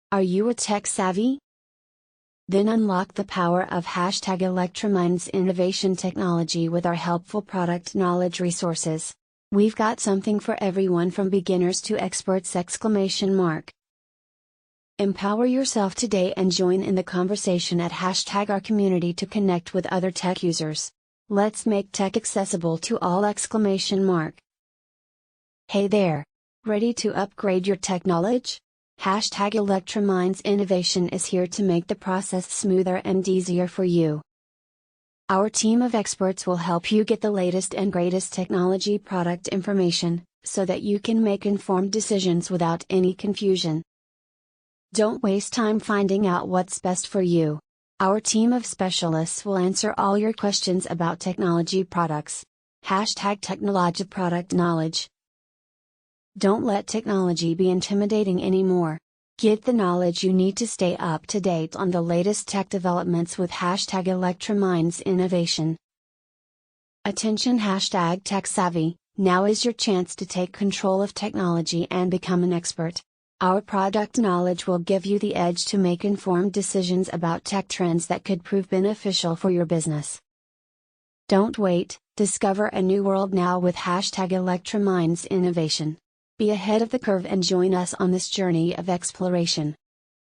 Are you a tech savvy? Then unlock the power of #Electraminds innovation technology with our helpful product knowledge resources. We've got something for everyone from beginners to experts! Empower yourself today and join in the conversation at #our community to connect with other tech users. Let's make tech accessible to all! Hey there! Ready to upgrade your tech knowledge? #Electraminds Innovation is here to make the process smoother and easier for you. Our team of experts will help you get the latest and greatest technology product information, so that you can make informed decisions without any confusion. Don't waste time finding out what's best for you. Our team of specialists will answer all your questions about technology products. #Technology Product Knowledge. Don't let technology be intimidating anymore. Get the knowledge you need to stay up to date on the latest tech developments with #Electraminds Innovation. Attention #Techsavvy, now is your chance to take control of technology and become an expert. Our product knowledge will give you the edge to make informed decisions about tech trends that could prove beneficial for your business. Don't wait, discover a new world now with #Electraminds Innovation. Be ahead of the curve and join us on this journey of exploration.